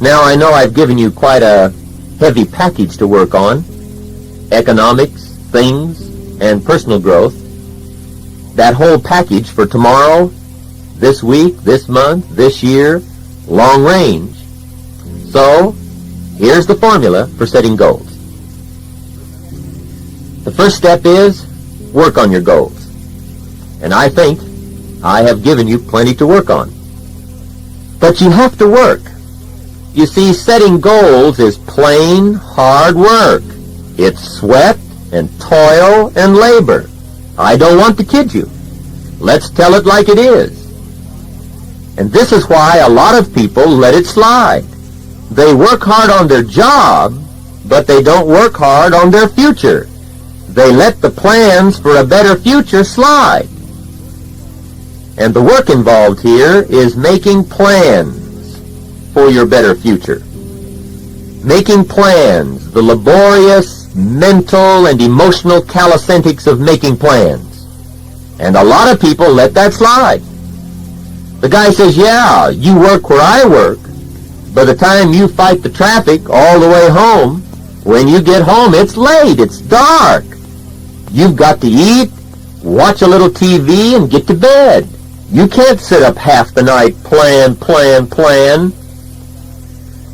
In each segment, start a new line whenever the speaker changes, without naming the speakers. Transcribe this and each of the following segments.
Now, I know I've given you quite a heavy package to work on. Economics, things, and personal growth. That whole package for tomorrow, this week, this month, this year, long range. So, here's the formula for setting goals. The first step is work on your goals. And I think I have given you plenty to work on. But you have to work. You see, setting goals is plain hard work. It's sweat and toil and labor. I don't want to kid you. Let's tell it like it is. And this is why a lot of people let it slide. They work hard on their job, but they don't work hard on their future. They let the plans for a better future slide. And the work involved here is making plans for your better future. Making plans, the laborious mental and emotional calisthenics of making plans. And a lot of people let that slide. The guy says, yeah, you work where I work. By the time you fight the traffic all the way home, when you get home, it's late, it's dark. You've got to eat, watch a little TV, and get to bed. You can't sit up half the night, plan.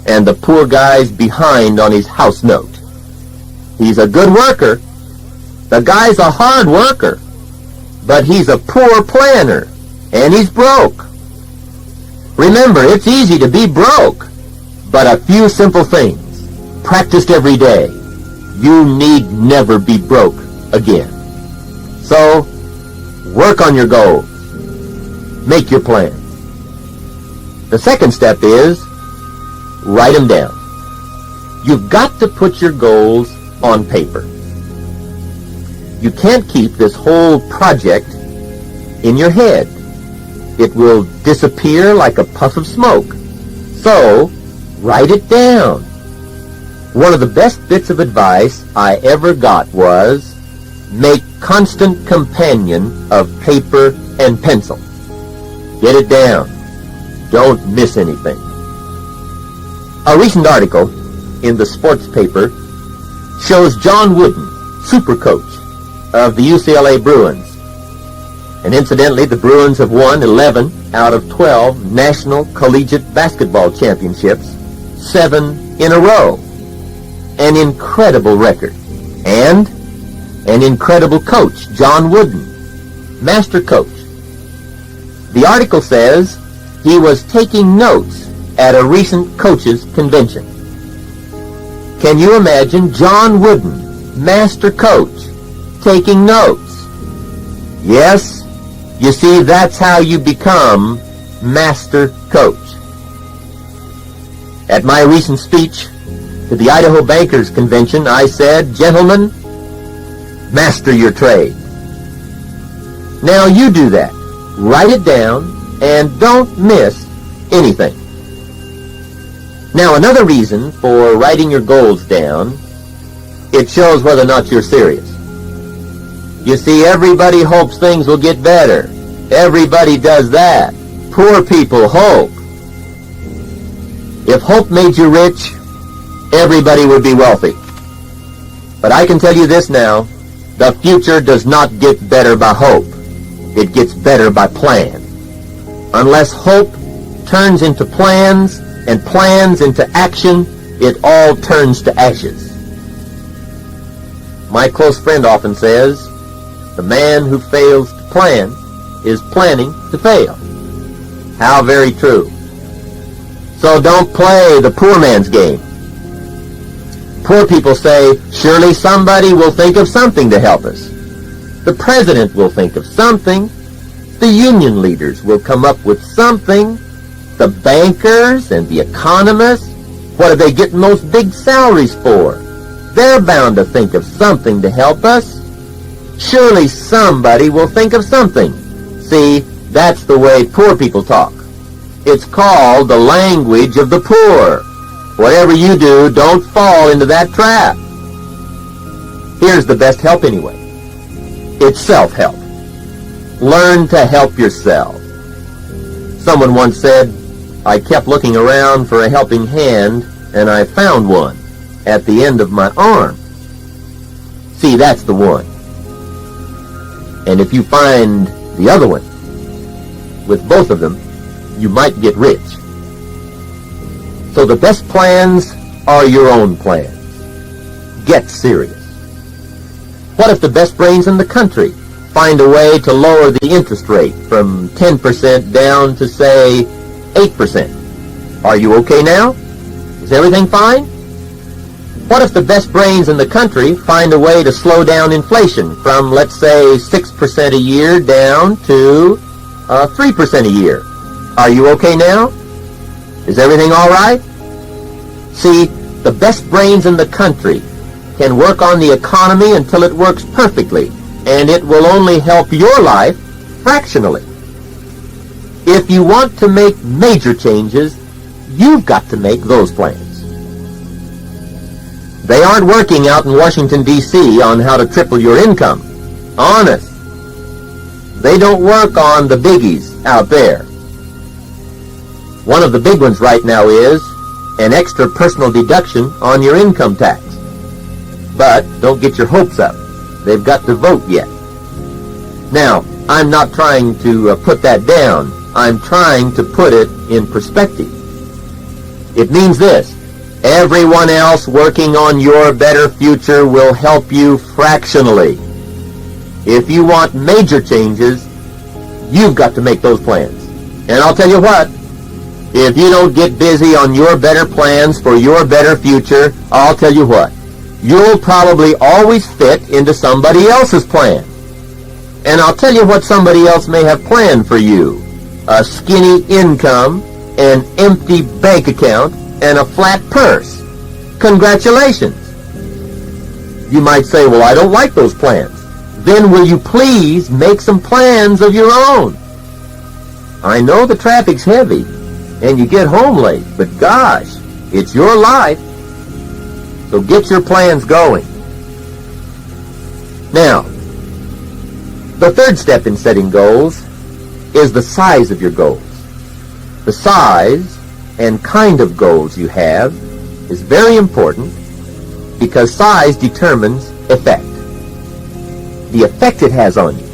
And the poor guy's behind on his house note. He's a good worker. The guy's a hard worker. But he's a poor planner. And he's broke. Remember, it's easy to be broke. But a few simple things, practiced every day, you need never be broke again. So, work on your goals. Make your plans. The second step is write them down. You've got to put your goals on paper. You can't keep this whole project in your head. It will disappear like a puff of smoke. So, write it down. One of the best bits of advice I ever got was, make constant companion of paper and pencil. Get it down. Don't miss anything. A recent article in the sports paper shows John Wooden, super coach of the UCLA Bruins. And incidentally, the Bruins have won 11 out of 12 national collegiate basketball championships, 7 in a row. An incredible record. And an incredible coach, John Wooden, master coach. The article says he was taking notes at a recent coaches' convention. Can you imagine John Wooden, master coach, taking notes? Yes, you see, that's how you become master coach. At my recent speech to the Idaho Bankers Convention, I said, gentlemen, master your trade. Now you do that. Write it down and don't miss anything. Now, another reason for writing your goals down, it shows whether or not you're serious. You see, everybody hopes things will get better. Everybody does that. Poor people hope. If hope made you rich, everybody would be wealthy. But I can tell you this now, the future does not get better by hope. It gets better by plan. Unless hope turns into plans and plans into action, it all turns to ashes. My close friend often says, the man who fails to plan is planning to fail. How very true. So don't play the poor man's game. Poor people say, surely somebody will think of something to help us. The president will think of something. The union leaders will come up with something. The bankers and the economists, what are they getting those big salaries for? They're bound to think of something to help us. Surely somebody will think of something. See, that's the way poor people talk. It's called the language of the poor. Whatever you do, don't fall into that trap. Here's the best help anyway. It's self-help. Learn to help yourself. Someone once said, I kept looking around for a helping hand, and I found one at the end of my arm. See, that's the one. And if you find the other one, with both of them, you might get rich. So the best plans are your own plans. Get serious. What if the best brains in the country find a way to lower the interest rate from 10% down to, say, 8%? Are you okay now? Is everything fine? What if the best brains in the country find a way to slow down inflation from, let's say, 6% a year down to 3% a year? Are you okay now? Is everything all right? See, the best brains in the country can work on the economy until it works perfectly, and it will only help your life fractionally. If you want to make major changes, you've got to make those plans. They aren't working out in Washington, D.C. on how to triple your income. Honest. They don't work on the biggies out there. One of the big ones right now is an extra personal deduction on your income tax. But don't get your hopes up. They've got to vote yet. Now, I'm not trying to put that down. I'm trying to put it in perspective. It means this: everyone else working on your better future will help you fractionally. If you want major changes, you've got to make those plans. And I'll tell you what, if you don't get busy on your better plans for your better future, I'll tell you what, you'll probably always fit into somebody else's plan. And I'll tell you what somebody else may have planned for you: a skinny income, an empty bank account, and a flat purse. Congratulations. You might say, well, I don't like those plans. Then will you please make some plans of your own? I know the traffic's heavy and you get home late, but gosh, it's your life. So get your plans going. Now, the third step in setting goals is the size of your goals. The size and kind of goals you have is very important because size determines effect. The effect it has on you.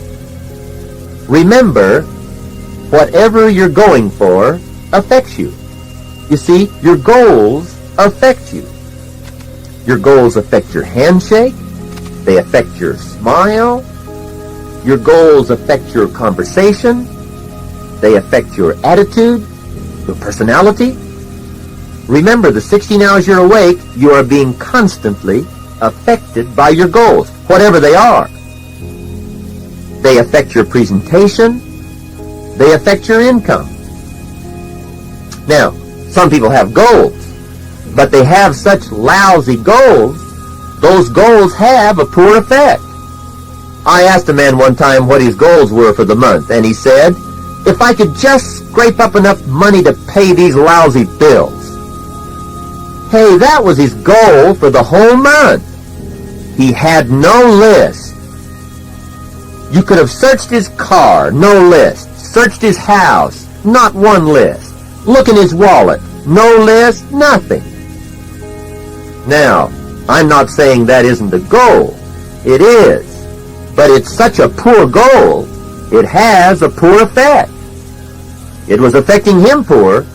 Remember, whatever you're going for affects you. You see, your goals affect you. Your goals affect your handshake. They affect your smile. Your goals affect your conversation. They affect your attitude, your personality. Remember, the 16 hours you're awake, you are being constantly affected by your goals, whatever they are. They affect your presentation. They affect your income. Now, some people have goals, but they have such lousy goals, those goals have a poor effect. I asked a man one time what his goals were for the month, and he said, if I could just scrape up enough money to pay these lousy bills. Hey, that was his goal for the whole month. He had no list. You could have searched his car, no list. Searched his house, not one list. Look in his wallet, no list, nothing. Now, I'm not saying that isn't a goal. It is. But it's such a poor goal, it has a poor effect. It was affecting him poor.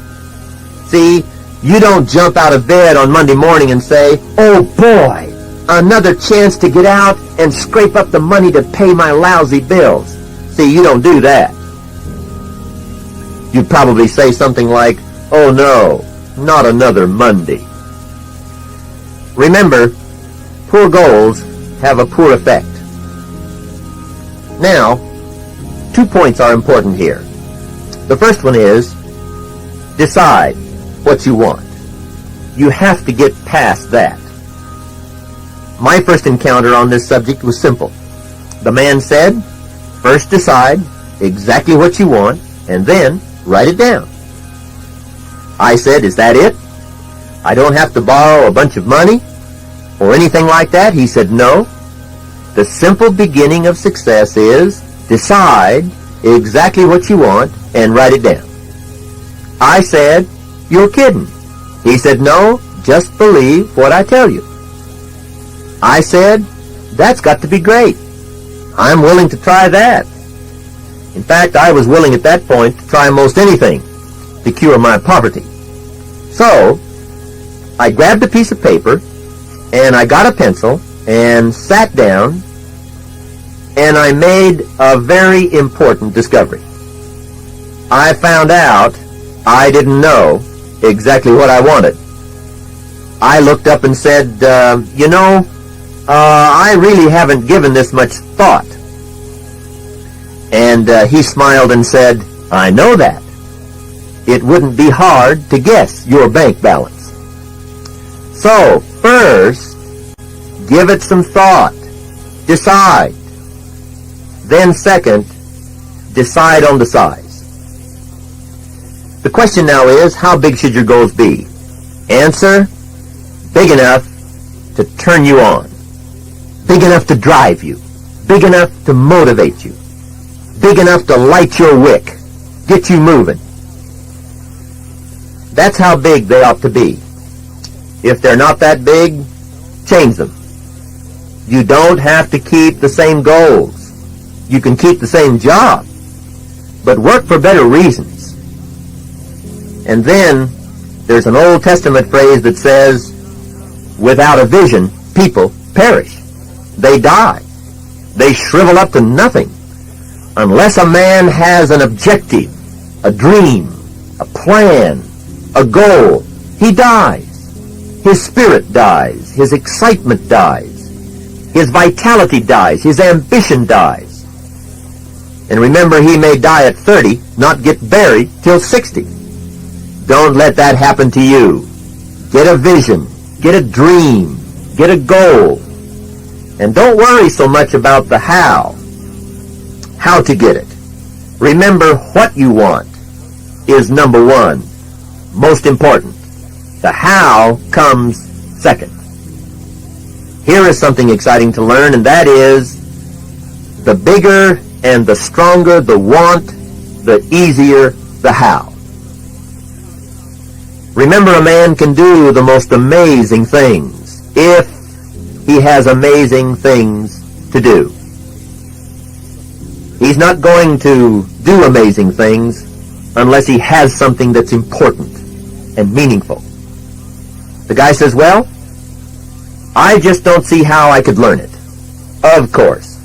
See, you don't jump out of bed on Monday morning and say, oh boy, another chance to get out and scrape up the money to pay my lousy bills. See, you don't do that. You'd probably say something like, oh no, not another Monday. Remember, poor goals have a poor effect. Now, 2 points are important here. The first one is, decide what you want. You have to get past that. My first encounter on this subject was simple. The man said, first decide exactly what you want, and then write it down. I said, is that it? I don't have to borrow a bunch of money or anything like that? He said, no. The simple beginning of success is decide exactly what you want and write it down. I said, You're kidding. He said, no, just believe what I tell you. I said, that's got to be great. I'm willing to try that. In fact, I was willing at that point to try most anything to cure my poverty. So, I grabbed a piece of paper, and I got a pencil, and sat down, and I made a very important discovery. I found out I didn't know exactly what I wanted. I looked up and said, I really haven't given this much thought. And he smiled and said, I know that. It wouldn't be hard to guess your bank balance. So, first, give it some thought. Decide. Then second, decide on the size. The question now is, how big should your goals be? Answer, big enough to turn you on. Big enough to drive you. Big enough to motivate you. Big enough to light your wick. Get you moving. That's how big they ought to be. If they're not that big, change them. You don't have to keep the same goals. You can keep the same job, but work for better reasons. And then there's an Old Testament phrase that says, without a vision, people perish. They die. They shrivel up to nothing. Unless a man has an objective, a dream, a plan, a goal, he dies. His spirit dies. His excitement dies. His vitality dies. His ambition dies. And remember, he may die at 30, not get buried till 60. Don't let that happen to you. Get a vision. Get a dream. Get a goal. And don't worry so much about the how to get it. Remember, what you want is number one, most important. The how comes second. Here is something exciting to learn, and that is, the bigger and the stronger the want, the easier the how. Remember, a man can do the most amazing things if he has amazing things to do. He's not going to do amazing things unless he has something that's important and meaningful. The guy says, well, I just don't see how I could learn it. Of course,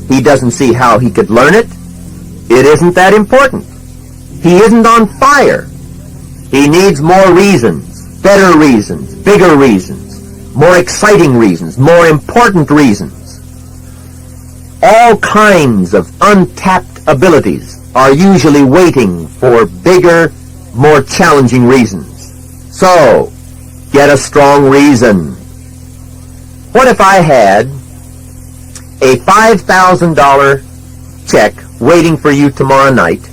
he doesn't see how he could learn it. It isn't that important. He isn't on fire. He needs more reasons, better reasons, bigger reasons, more exciting reasons, more important reasons. All kinds of untapped abilities are usually waiting for bigger, more challenging reasons. So, get a strong reason. What if I had a $5,000 check waiting for you tomorrow night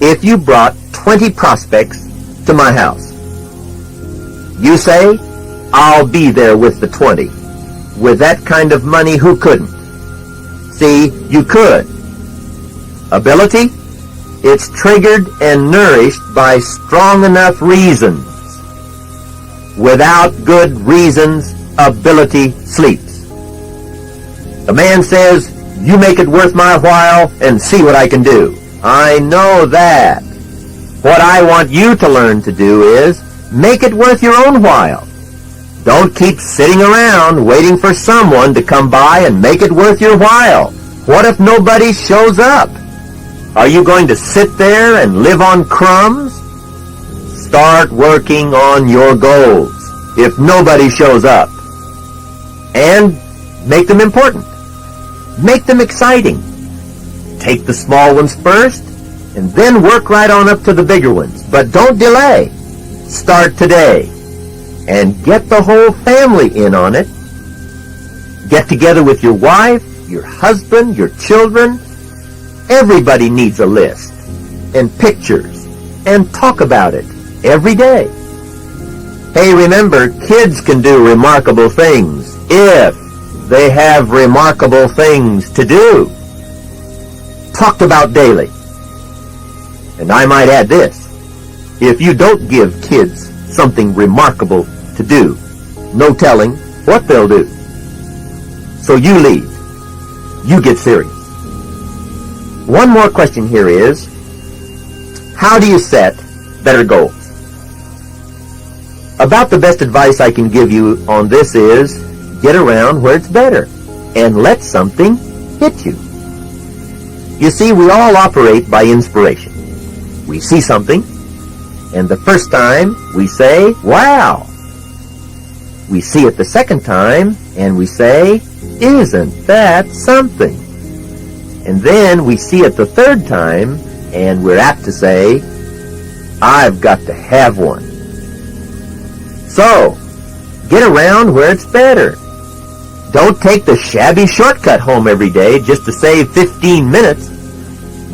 if you brought 20 prospects to my house? You say, I'll be there with the 20. With that kind of money, who couldn't? See, you could. Ability? It's triggered and nourished by strong enough reasons. Without good reasons, ability sleeps. The man says, you make it worth my while and see what I can do. I know that. What I want you to learn to do is make it worth your own while. Don't keep sitting around waiting for someone to come by and make it worth your while. What if nobody shows up? Are you going to sit there and live on crumbs? Start working on your goals if nobody shows up. And make them important. Make them exciting. Take the small ones first, and then work right on up to the bigger ones. But don't delay. Start today. And get the whole family in on it. Get together with your wife, your husband, your children. Everybody needs a list and pictures and talk about it every day. Hey, remember, kids can do remarkable things if they have remarkable things to do. Talked about daily. And I might add this. if you don't give kids something remarkable to do, no telling what they'll do. So you leave. You get serious. One more question here is, how do you set better goals? About the best advice I can give you on this is, get around where it's better and let something hit you. You see, we all operate by inspiration. We see something, and the first time we say, wow. We see it the second time, and we say, isn't that something? And then we see it the third time, and we're apt to say, I've got to have one. So, get around where it's better. Don't take the shabby shortcut home every day just to save 15 minutes.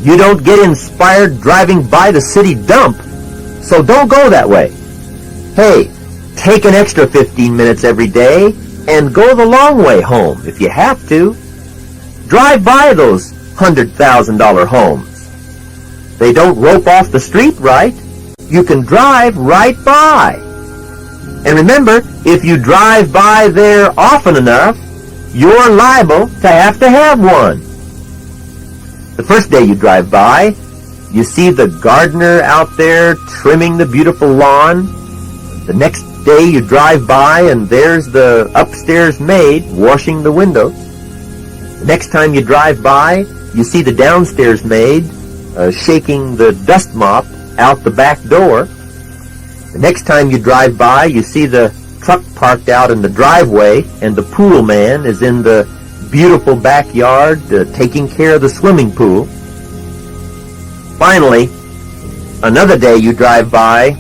You don't get inspired driving by the city dump, so don't go that way. Hey, take an extra 15 minutes every day and go the long way home if you have to. Drive by those $100,000 homes. They don't rope off the street right. You can drive right by. And remember, if you drive by there often enough, you're liable to have one. The first day you drive by, you see the gardener out there trimming the beautiful lawn. The next day you drive by and there's the upstairs maid washing the windows. The next time you drive by, you see the downstairs maid shaking the dust mop out the back door. The next time you drive by, you see the truck parked out in the driveway and the pool man is in the beautiful backyard taking care of the swimming pool. Finally, another day you drive by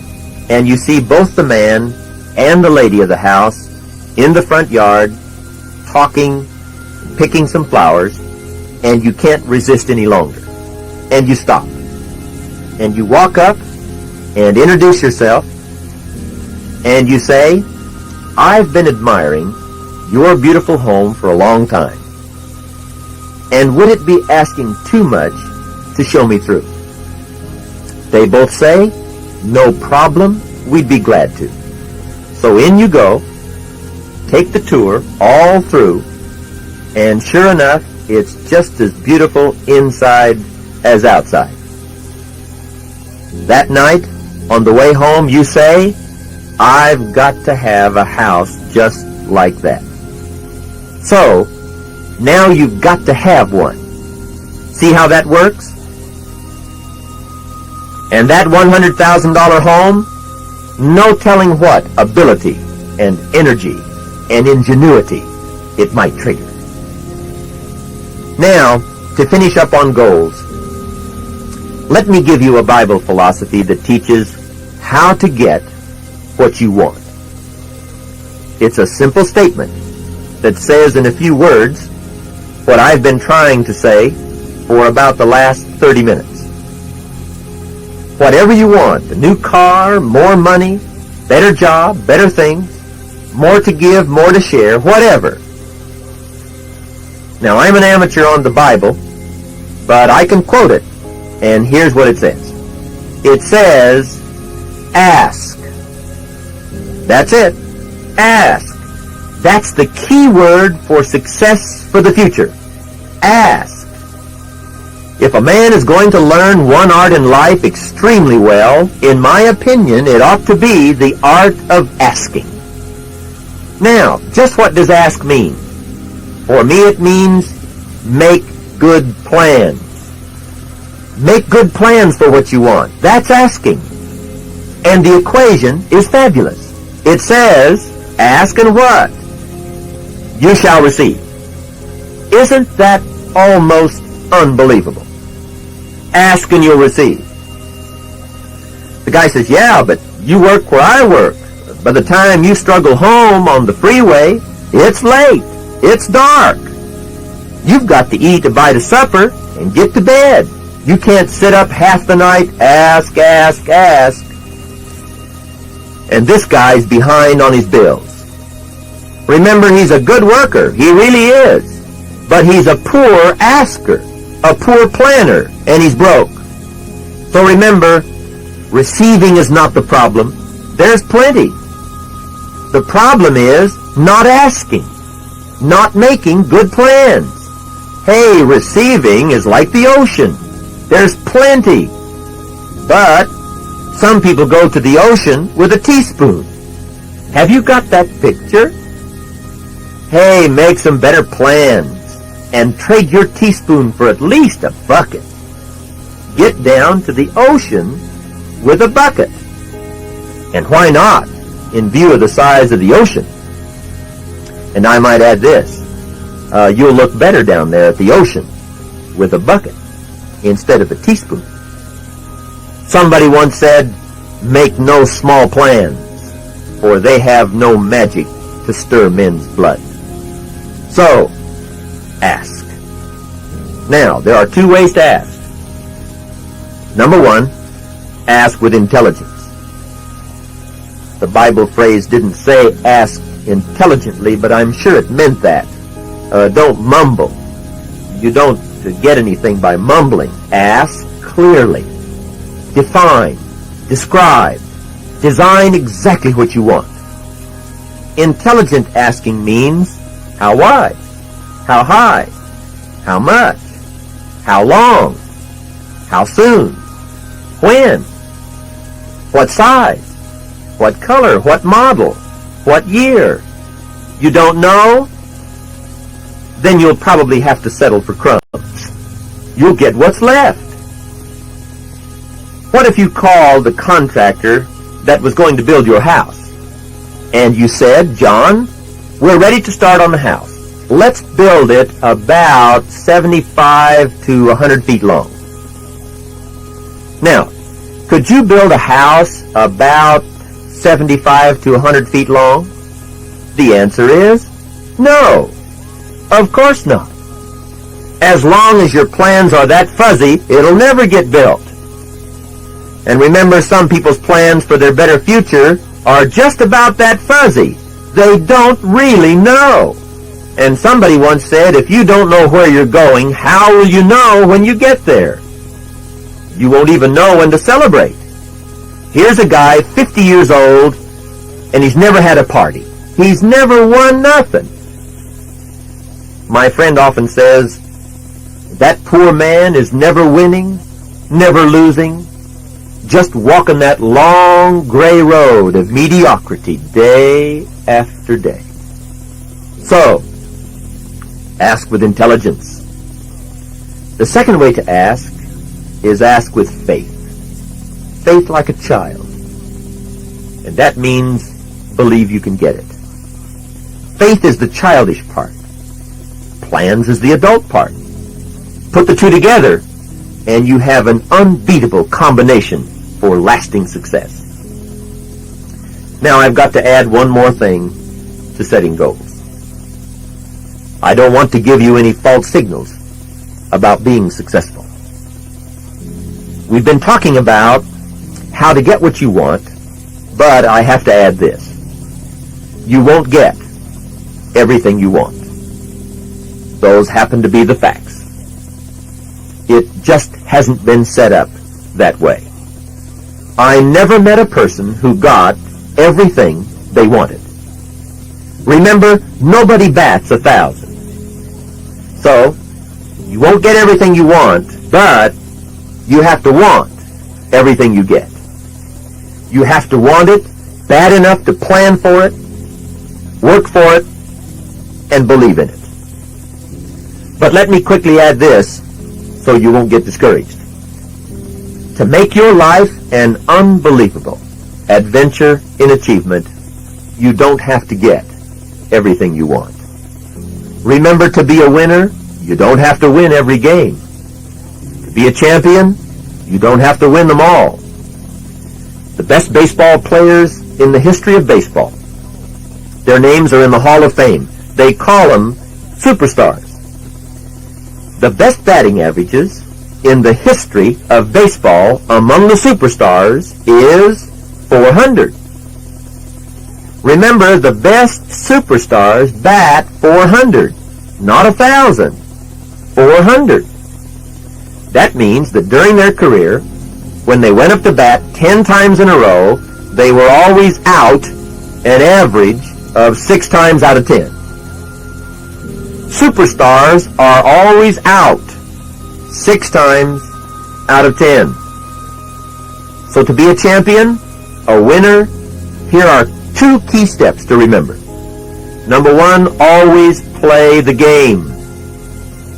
and you see both the man and the lady of the house in the front yard talking, picking some flowers, and you can't resist any longer. And you stop. And you walk up and introduce yourself and you say, I've been admiring your beautiful home for a long time. And would it be asking too much to show me through? They both say, no problem, we'd be glad to. So in you go, take the tour all through, and sure enough, it's just as beautiful inside as outside. That night, on the way home, you say, I've got to have a house just like that. So, now you've got to have one. See how that works? And that $100,000 home, no telling what ability and energy and ingenuity it might trigger. Now, to finish up on goals, let me give you a Bible philosophy that teaches how to get what you want. It's a simple statement that says in a few words what I've been trying to say for about the last 30 minutes. Whatever you want, a new car, more money, better job, better things, more to give, more to share, whatever. Now, I'm an amateur on the Bible, but I can quote it, and here's what it says. It says, ask. That's it. Ask. That's the key word for success for the future. Ask. If a man is going to learn one art in life extremely well, in my opinion, it ought to be the art of asking. Now, just what does ask mean? For me, it means make good plans. Make good plans for what you want. That's asking. And the equation is fabulous. It says, ask and what? You shall receive. Isn't that almost unbelievable? Ask and you'll receive. The guy says, yeah, but you work where I work. By the time you struggle home on the freeway, it's late. It's dark. You've got to eat a bite of supper and get to bed. You can't sit up half the night, ask. And this guy's behind on his bills. Remember, he's a good worker. He really is. But he's a poor asker, a poor planner, and he's broke. So remember Receiving is not the problem. There's plenty. The problem is not asking, not making good plans. Hey, receiving is like the ocean. There's plenty. But some people go to the ocean with a teaspoon. Have you got that picture? Hey, make some better plans and trade your teaspoon for at least a bucket. Get down to the ocean with a bucket. And why not, in view of the size of the ocean? And I might add this. You'll look better down there at the ocean with a bucket instead of a teaspoon. Somebody once said, make no small plans, for they have no magic to stir men's blood. So, ask. Now, there are two ways to ask. Number one, ask with intelligence. The Bible phrase didn't say ask intelligently, but I'm sure it meant that. Don't mumble. You don't get anything by mumbling. Ask clearly. Define. Describe. Design exactly what you want. Intelligent asking means how wide, how high, how much, how long, how soon, when, what size, what color, what model, what year. You don't know? Then you'll probably have to settle for crumbs. You'll get what's left. What if you called the contractor that was going to build your house, and you said, John, we're ready to start on the house. Let's build it about 75 to 100 feet long. Now, could you build a house about 75 to 100 feet long? The answer is no. Of course not. As long as your plans are that fuzzy, it'll never get built. And remember, some people's plans for their better future are just about that fuzzy. They don't really know. And somebody once said, if you don't know where you're going, how will you know when you get there? You won't even know when to celebrate. Here's a guy, 50 years old, and he's never had a party. He's never won nothing. My friend often says, that poor man is never winning, never losing, just walking that long gray road of mediocrity day after day. So, ask with intelligence. The second way to ask is ask with faith. Faith like a child. And that means believe you can get it. Faith is the childish part. Plans is the adult part. Put the two together, and you have an unbeatable combination for lasting success. Now I've got to add one more thing to setting goals. I don't want to give you any false signals about being successful. We've been talking about how to get what you want, but I have to add this. You won't get everything you want. Those happen to be the facts. It just hasn't been set up that way. I never met a person who got everything they wanted. Remember, nobody bats 1,000. So, you won't get everything you want, but you have to want everything you get. You have to want it bad enough to plan for it, work for it, and believe in it. But let me quickly add this so you won't get discouraged. To make your life an unbelievable adventure in achievement, you don't have to get everything you want. Remember, to be a winner, you don't have to win every game. To be a champion, you don't have to win them all. The best baseball players in the history of baseball, their names are in the Hall of Fame. They call them superstars. The best batting averages in the history of baseball among the superstars is 400. Remember, the best superstars bat 400, not 1,000. 400. That means that during their career, when they went up to bat 10 times in a row, they were always out an average of 6 times out of 10. Superstars are always out 6 times out of 10. So to be a champion, a winner, here are 2 key steps to remember. Number 1, always play the game.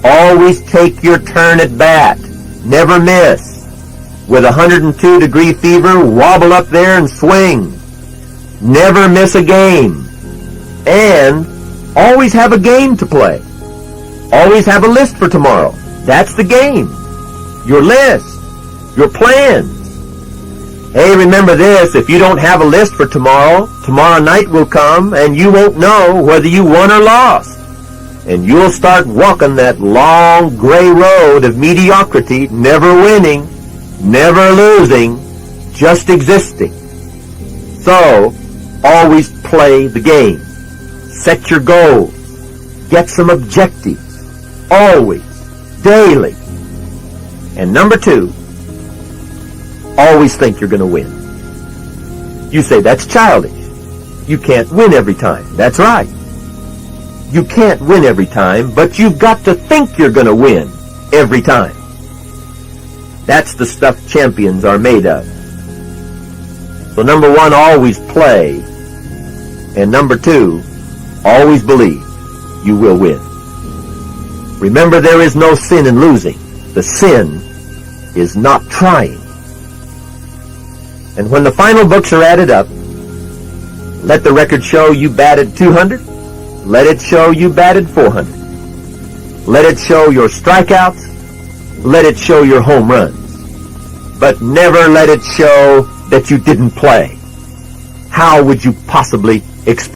Always take your turn at bat. Never miss. With 102-degree fever, wobble up there and swing. Never miss a game. And always have a game to play. Always have a list for tomorrow. That's the game. Your list. Your plans. Hey, remember this, if you don't have a list for tomorrow night will come and you won't know whether you won or lost. And you'll start walking that long gray road of mediocrity, never winning, never losing, just existing. So, always play the game. Set your goals. Get some objectives. Always. Daily. And number 2, always think you're going to win. You say, that's childish. You can't win every time. That's right. You can't win every time, but you've got to think you're going to win every time. That's the stuff champions are made of. So number 1, always play. And number 2, always believe you will win. Remember, there is no sin in losing. The sin is not trying. And when the final books are added up, let the record show you batted 200. Let it show you batted 400. Let it show your strikeouts. Let it show your home runs. But never let it show that you didn't play. How would you possibly explain